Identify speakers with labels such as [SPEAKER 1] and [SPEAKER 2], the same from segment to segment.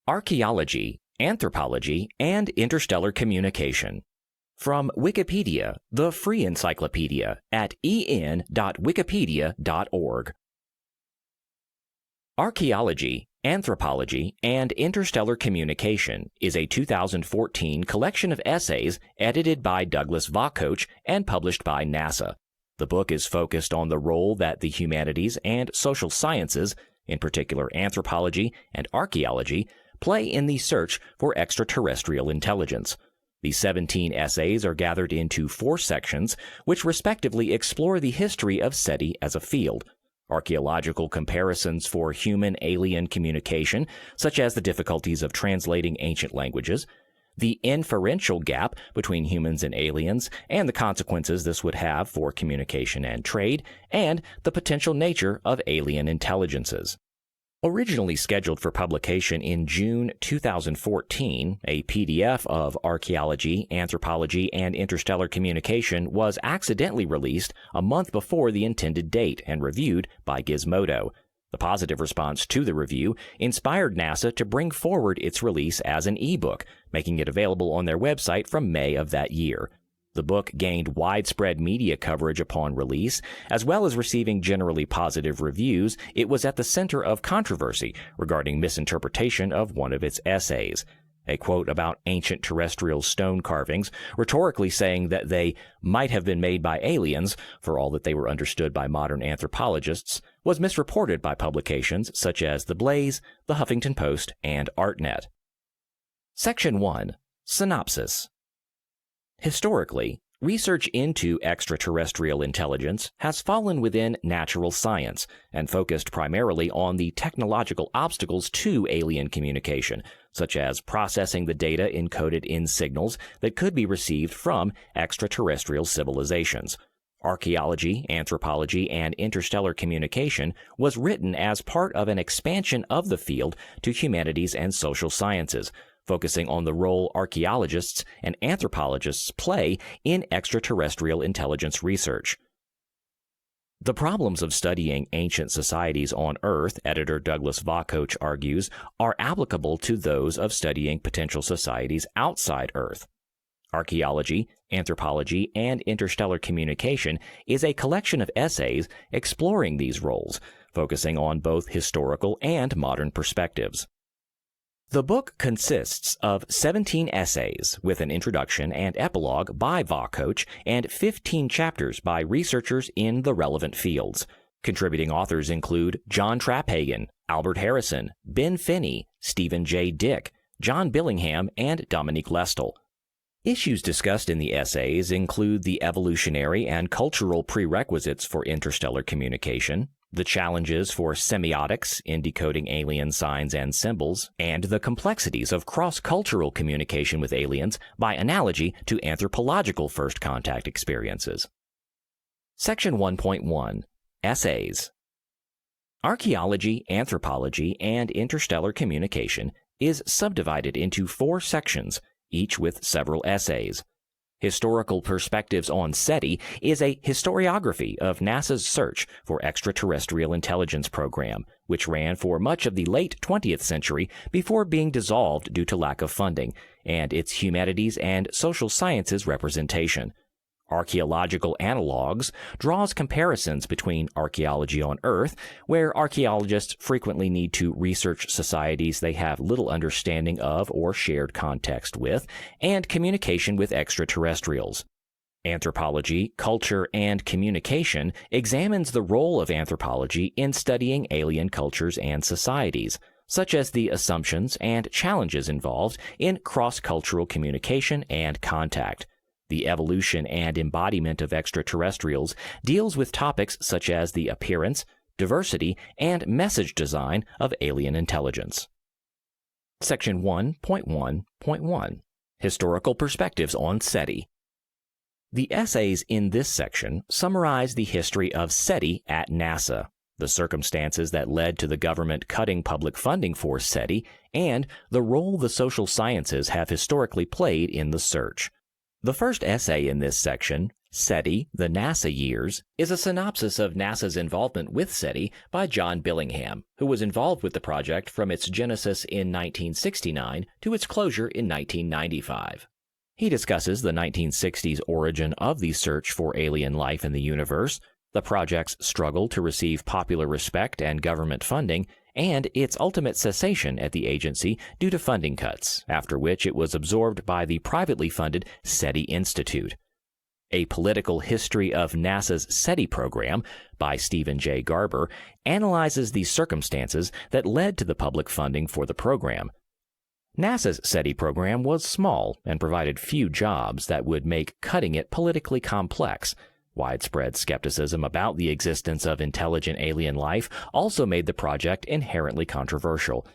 [SPEAKER 1] Archaeology, Anthropology, and Interstellar Communication. From Wikipedia, the free encyclopedia at en.wikipedia.org. Archaeology, Anthropology, and Interstellar Communication is a 2014 collection of essays edited by Douglas Vakoch and published by NASA. The book is focused on the role that the humanities and social sciences, in particular anthropology and archaeology, play in the search for extraterrestrial intelligence. The 17 essays are gathered into 4 sections, which respectively explore the history of SETI as a field, archaeological comparisons for human-alien communication, such as the difficulties of translating ancient languages, the inferential gap between humans and aliens and the consequences this would have for communication and trade, and the potential nature of alien intelligences. Originally scheduled for publication in June 2014, a PDF of Archaeology, Anthropology, and Interstellar Communication was accidentally released a month before the intended date and reviewed by Gizmodo. The positive response to the review inspired NASA to bring forward its release as an ebook, making it available on their website from May of that year. The book gained widespread media coverage upon release. As well as receiving generally positive reviews, it was at the center of controversy regarding misinterpretation of one of its essays. A quote about ancient terrestrial stone carvings, rhetorically saying that they might have been made by aliens, for all that they were understood by modern anthropologists, was misreported by publications such as The Blaze, The Huffington Post, and ArtNet. Section 1. Synopsis. Historically, research into extraterrestrial intelligence has fallen within natural science and focused primarily on the technological obstacles to alien communication, such as processing the data encoded in signals that could be received from extraterrestrial civilizations. Archaeology, Anthropology, and Interstellar Communication was written as part of an expansion of the field to humanities and social sciences, focusing on the role archaeologists and anthropologists play in extraterrestrial intelligence research. The problems of studying ancient societies on Earth, editor Douglas Vakoch argues, are applicable to those of studying potential societies outside Earth. Archaeology, Anthropology, and Interstellar Communication is a collection of essays exploring these roles, focusing on both historical and modern perspectives. The book consists of 17 essays with an introduction and epilogue by Vakoch and 15 chapters by researchers in the relevant fields. Contributing authors include John Trapphagen, Albert Harrison, Ben Finney, Stephen J. Dick, John Billingham, and Dominique Lestel. Issues discussed in the essays include the evolutionary and cultural prerequisites for interstellar communication, the challenges for semiotics in decoding alien signs and symbols, and the complexities of cross-cultural communication with aliens by analogy to anthropological first contact experiences. Section 1.1. Essays. Archaeology, Anthropology, and Interstellar Communication is subdivided into 4 sections, each with several essays. Historical Perspectives on SETI is a historiography of NASA's search for extraterrestrial intelligence program, which ran for much of the late 20th century before being dissolved due to lack of funding, and its humanities and social sciences representation. Archaeological Analogues draws comparisons between archaeology on Earth, where archaeologists frequently need to research societies they have little understanding of or shared context with, and communication with extraterrestrials. Anthropology, Culture, and Communication examines the role of anthropology in studying alien cultures and societies, such as the assumptions and challenges involved in cross-cultural communication and contact. The evolution and embodiment of extraterrestrials deals with topics such as the appearance, diversity, and message design of alien intelligence. Section 1.1.1. Historical Perspectives on SETI. The essays in this section summarize the history of SETI at NASA, the circumstances that led to the government cutting public funding for SETI, and the role the social sciences have historically played in the search. The first essay in this section, SETI, the NASA Years, is a synopsis of NASA's involvement with SETI by John Billingham, who was involved with the project from its genesis in 1969 to its closure in 1995. He discusses the 1960s origin of the search for alien life in the universe, the project's struggle to receive popular respect and government funding, and its ultimate cessation at the agency due to funding cuts, after which it was absorbed by the privately funded SETI Institute. A Political History of NASA's SETI Program by Stephen J. Garber analyzes the circumstances that led to the public funding for the program. NASA's SETI program was small and provided few jobs that would make cutting it politically complex. Widespread skepticism about the existence of intelligent alien life also made the project inherently controversial.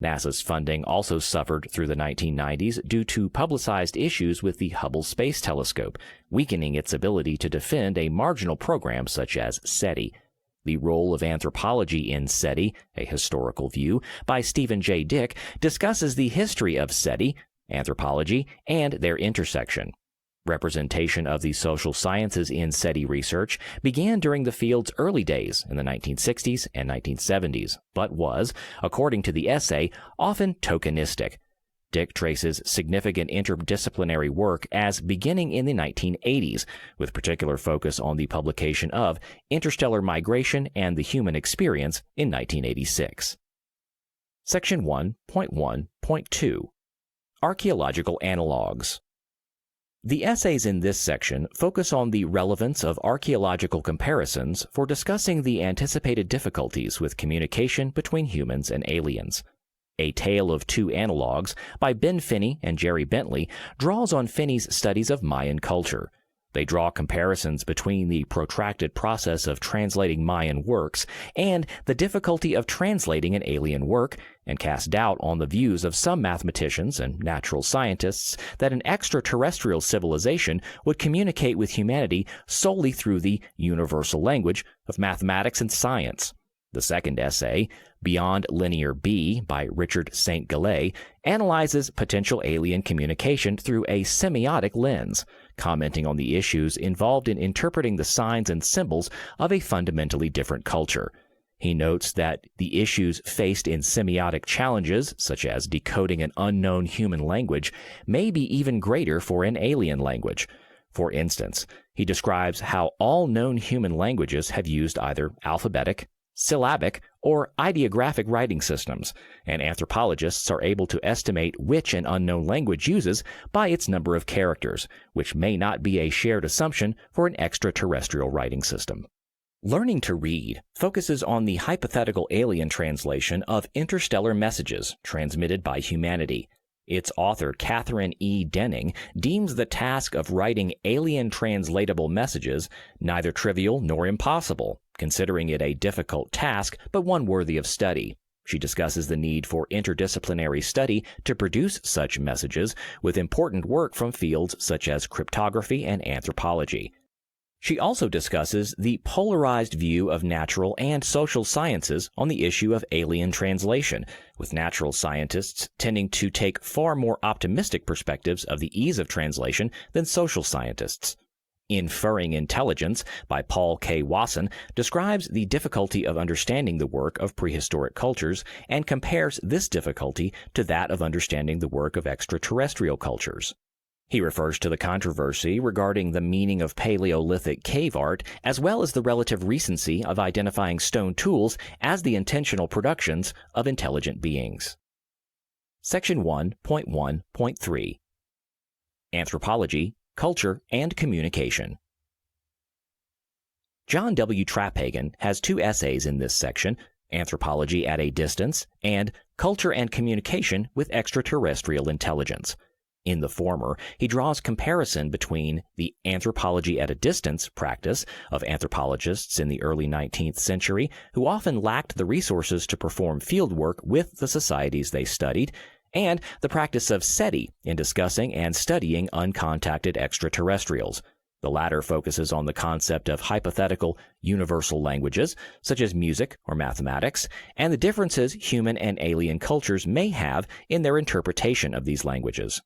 [SPEAKER 1] NASA's funding also suffered through the 1990s due to publicized issues with the Hubble Space Telescope, weakening its ability to defend a marginal program such as SETI. The Role of Anthropology in SETI, A Historical View, by Stephen J. Dick, discusses the history of SETI, anthropology, and their intersection. Representation of the social sciences in SETI research began during the field's early days in the 1960s and 1970s, but was, according to the essay, often tokenistic. Dick traces significant interdisciplinary work as beginning in the 1980s, with particular focus on the publication of Interstellar Migration and the Human Experience in 1986. Section 1.1.2 Archaeological Analogues. The essays in this section focus on the relevance of archaeological comparisons for discussing the anticipated difficulties with communication between humans and aliens. A Tale of Two Analogues by Ben Finney and Jerry Bentley draws on Finney's studies of Mayan culture. They draw comparisons between the protracted process of translating Mayan works and the difficulty of translating an alien work, and cast doubt on the views of some mathematicians and natural scientists that an extraterrestrial civilization would communicate with humanity solely through the universal language of mathematics and science. The second essay, Beyond Linear B by Richard St. Gallet, analyzes potential alien communication through a semiotic lens, commenting on the issues involved in interpreting the signs and symbols of a fundamentally different culture. He notes that the issues faced in semiotic challenges, such as decoding an unknown human language, may be even greater for an alien language. For instance, he describes how all known human languages have used either alphabetic, syllabic, or ideographic writing systems, and anthropologists are able to estimate which an unknown language uses by its number of characters, which may not be a shared assumption for an extraterrestrial writing system. Learning to Read focuses on the hypothetical alien translation of interstellar messages transmitted by humanity. Its author, Catherine E. Denning, deems the task of writing alien translatable messages neither trivial nor impossible, considering it a difficult task but one worthy of study. She discusses the need for interdisciplinary study to produce such messages, with important work from fields such as cryptography and anthropology. She also discusses the polarized view of natural and social sciences on the issue of alien translation, with natural scientists tending to take far more optimistic perspectives of the ease of translation than social scientists. Inferring Intelligence by Paul K. Wasson describes the difficulty of understanding the work of prehistoric cultures and compares this difficulty to that of understanding the work of extraterrestrial cultures. He refers to the controversy regarding the meaning of Paleolithic cave art, as well as the relative recency of identifying stone tools as the intentional productions of intelligent beings. Section 1.1.3 Anthropology, Culture, and Communication. John W. Trapphagen has two essays in this section, Anthropology at a Distance and Culture and Communication with Extraterrestrial Intelligence. In the former, he draws comparison between the anthropology at a distance practice of anthropologists in the early 19th century who often lacked the resources to perform fieldwork with the societies they studied, and the practice of SETI in discussing and studying uncontacted extraterrestrials. The latter focuses on the concept of hypothetical universal languages, such as music or mathematics, and the differences human and alien cultures may have in their interpretation of these languages.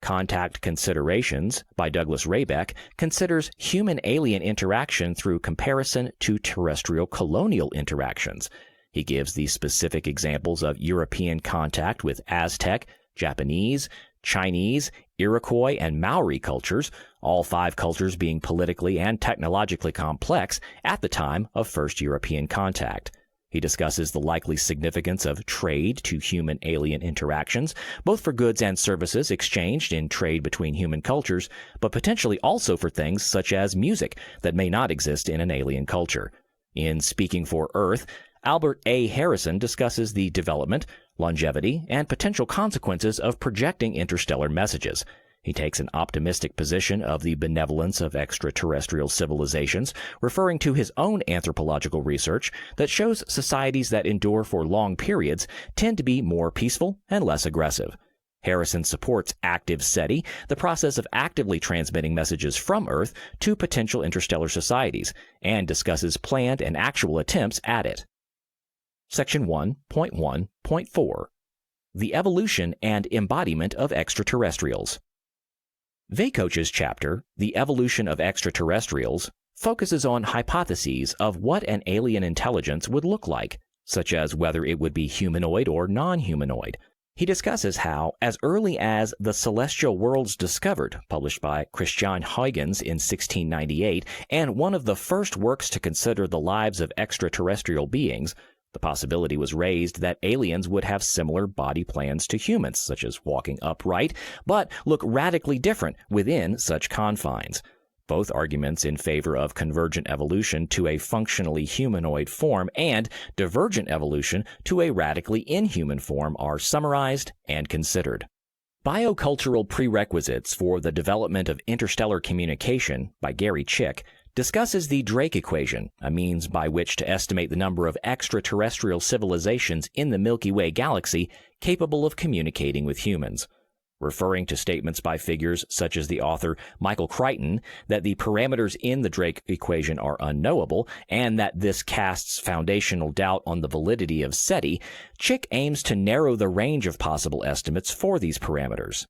[SPEAKER 1] Contact Considerations by Douglas Raybeck considers human-alien interaction through comparison to terrestrial colonial interactions. He gives the specific examples of European contact with Aztec, Japanese, Chinese, Iroquois, and Maori cultures, all 5 cultures being politically and technologically complex at the time of first European contact. He discusses the likely significance of trade to human-alien interactions, both for goods and services exchanged in trade between human cultures, but potentially also for things such as music that may not exist in an alien culture. In Speaking for Earth, Albert A. Harrison discusses the development, longevity, and potential consequences of projecting interstellar messages. He takes an optimistic position of the benevolence of extraterrestrial civilizations, referring to his own anthropological research that shows societies that endure for long periods tend to be more peaceful and less aggressive. Harrison supports active SETI, the process of actively transmitting messages from Earth to potential interstellar societies, and discusses planned and actual attempts at it. Section 1.1.4 The Evolution and Embodiment of Extraterrestrials. Vaykoch's chapter, The Evolution of Extraterrestrials, focuses on hypotheses of what an alien intelligence would look like, such as whether it would be humanoid or non-humanoid. He discusses how, as early as The Celestial Worlds Discovered, published by Christian Huygens in 1698, and one of the first works to consider the lives of extraterrestrial beings, the possibility was raised that aliens would have similar body plans to humans, such as walking upright, but look radically different within such confines. Both arguments in favor of convergent evolution to a functionally humanoid form and divergent evolution to a radically inhuman form are summarized and considered. Biocultural Prerequisites for the Development of Interstellar Communication by Gary Chick discusses the Drake equation, a means by which to estimate the number of extraterrestrial civilizations in the Milky Way galaxy capable of communicating with humans. Referring to statements by figures such as the author Michael Crichton that the parameters in the Drake equation are unknowable and that this casts foundational doubt on the validity of SETI, Chick aims to narrow the range of possible estimates for these parameters.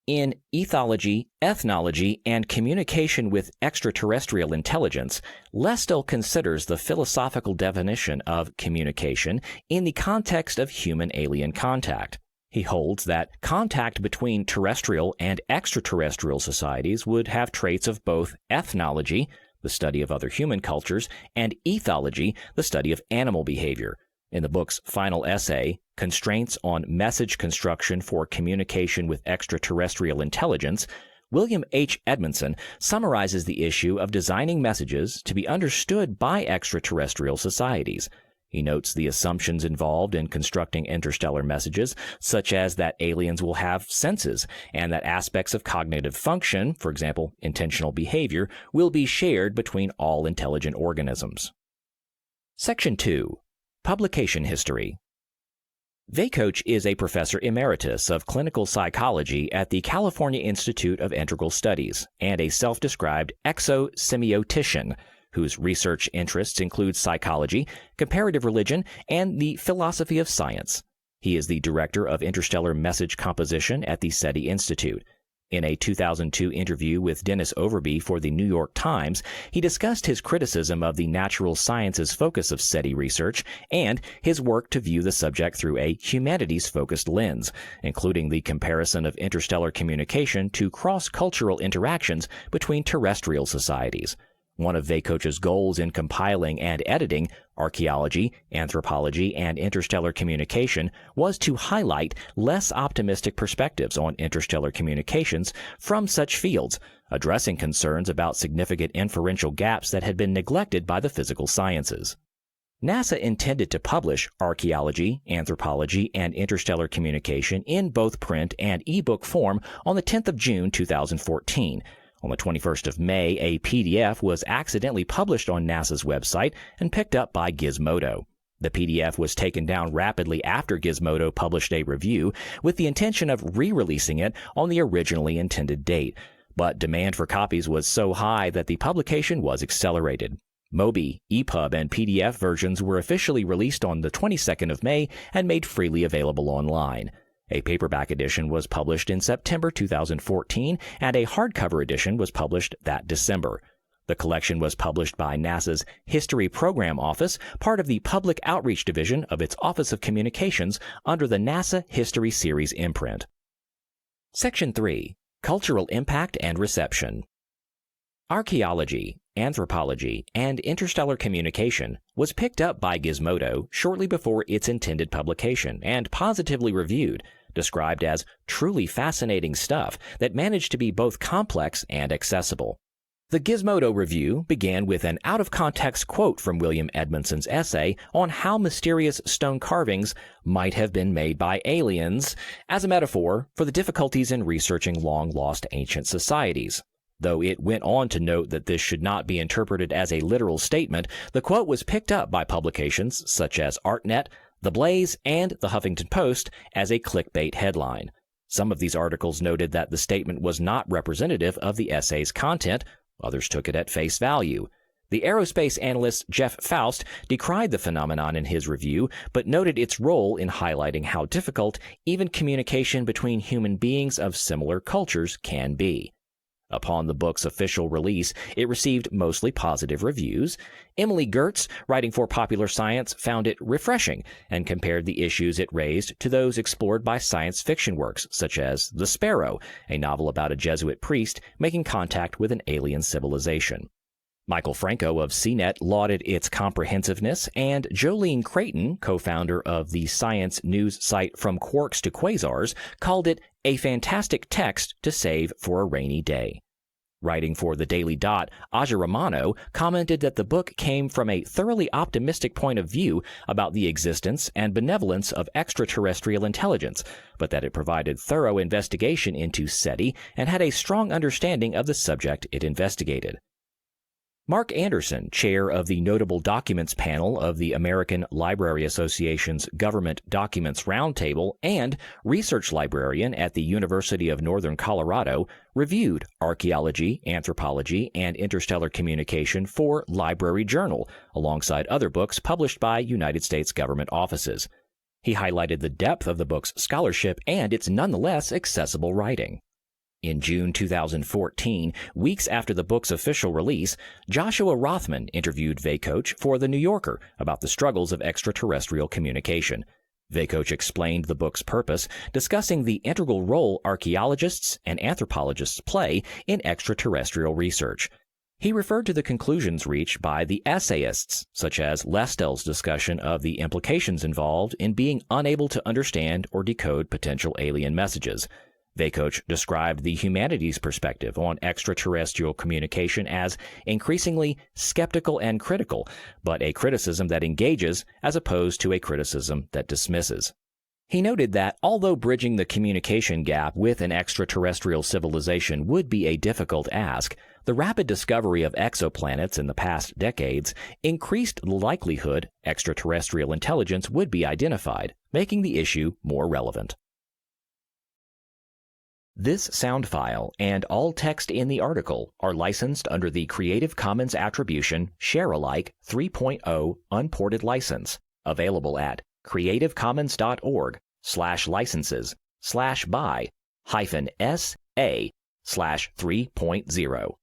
[SPEAKER 1] In Ethology, Ethnology, and Communication with Extraterrestrial Intelligence, Lestel considers the philosophical definition of communication in the context of human-alien contact. He holds that contact between terrestrial and extraterrestrial societies would have traits of both ethnology, the study of other human cultures, and ethology, the study of animal behavior. In the book's final essay, Constraints on Message Construction for Communication with Extraterrestrial Intelligence, William H. Edmondson summarizes the issue of designing messages to be understood by extraterrestrial societies. He notes the assumptions involved in constructing interstellar messages, such as that aliens will have senses, and that aspects of cognitive function, for example, intentional behavior, will be shared between all intelligent organisms. Section 2. Publication History. Vaykoch is a professor emeritus of clinical psychology at the California Institute of Integral Studies and a self-described exosemiotician whose research interests include psychology, comparative religion, and the philosophy of science. He is the director of interstellar message composition at the SETI Institute. In a 2002 interview with Dennis Overby for the New York Times, he discussed his criticism of the natural sciences focus of SETI research and his work to view the subject through a humanities-focused lens, including the comparison of interstellar communication to cross-cultural interactions between terrestrial societies. One of Vaykoch's goals in compiling and editing Archaeology, Anthropology, and Interstellar Communication was to highlight less optimistic perspectives on interstellar communications from such fields, addressing concerns about significant inferential gaps that had been neglected by the physical sciences. NASA intended to publish Archaeology, Anthropology, and Interstellar Communication in both print and ebook form on the 10th of June 2014. On the 21st of May, a PDF was accidentally published on NASA's website and picked up by Gizmodo. The PDF was taken down rapidly after Gizmodo published a review with the intention of re-releasing it on the originally intended date, but demand for copies was so high that the publication was accelerated. MOBI, EPUB, and PDF versions were officially released on the 22nd of May and made freely available online. A paperback edition was published in September 2014, and a hardcover edition was published that December. The collection was published by NASA's History Program Office, part of the Public Outreach Division of its Office of Communications under the NASA History Series imprint. Section 3. Cultural Impact and Reception. Archaeology, Anthropology, and Interstellar Communication was picked up by Gizmodo shortly before its intended publication and positively reviewed, described as truly fascinating stuff that managed to be both complex and accessible. The Gizmodo review began with an out-of-context quote from William Edmondson's essay on how mysterious stone carvings might have been made by aliens as a metaphor for the difficulties in researching long-lost ancient societies. Though it went on to note that this should not be interpreted as a literal statement, the quote was picked up by publications such as ArtNet, The Blaze, and The Huffington Post as a clickbait headline. Some of these articles noted that the statement was not representative of the essay's content. Others took it at face value. The aerospace analyst Jeff Faust decried the phenomenon in his review, but noted its role in highlighting how difficult even communication between human beings of similar cultures can be. Upon the book's official release, it received mostly positive reviews. Emily Gertz, writing for Popular Science, found it refreshing and compared the issues it raised to those explored by science fiction works such as The Sparrow, a novel about a Jesuit priest making contact with an alien civilization. Michael Franco of CNET lauded its comprehensiveness, and Jolene Creighton, co-founder of the science news site From Quarks to Quasars, called it a fantastic text to save for a rainy day. Writing for the Daily Dot, Aja Romano commented that the book came from a thoroughly optimistic point of view about the existence and benevolence of extraterrestrial intelligence, but that it provided thorough investigation into SETI and had a strong understanding of the subject it investigated. Mark Anderson, chair of the Notable Documents panel of the American Library Association's Government Documents Roundtable and research librarian at the University of Northern Colorado, reviewed Archaeology, Anthropology, and Interstellar Communication for Library Journal, alongside other books published by United States government offices. He highlighted the depth of the book's scholarship and its nonetheless accessible writing. In June 2014, weeks after the book's official release, Joshua Rothman interviewed Vaycoach for The New Yorker about the struggles of extraterrestrial communication. Vaycoach explained the book's purpose, discussing the integral role archaeologists and anthropologists play in extraterrestrial research. He referred to the conclusions reached by the essayists, such as Lestell's discussion of the implications involved in being unable to understand or decode potential alien messages. Vaycoach described the humanities' perspective on extraterrestrial communication as increasingly skeptical and critical, but a criticism that engages as opposed to a criticism that dismisses. He noted that although bridging the communication gap with an extraterrestrial civilization would be a difficult ask, the rapid discovery of exoplanets in the past decades increased the likelihood extraterrestrial intelligence would be identified, making the issue more relevant. This sound file and all text in the article are licensed under the Creative Commons Attribution Share-alike 3.0 Unported License, available at creativecommons.org/licenses/by-SA/3.0.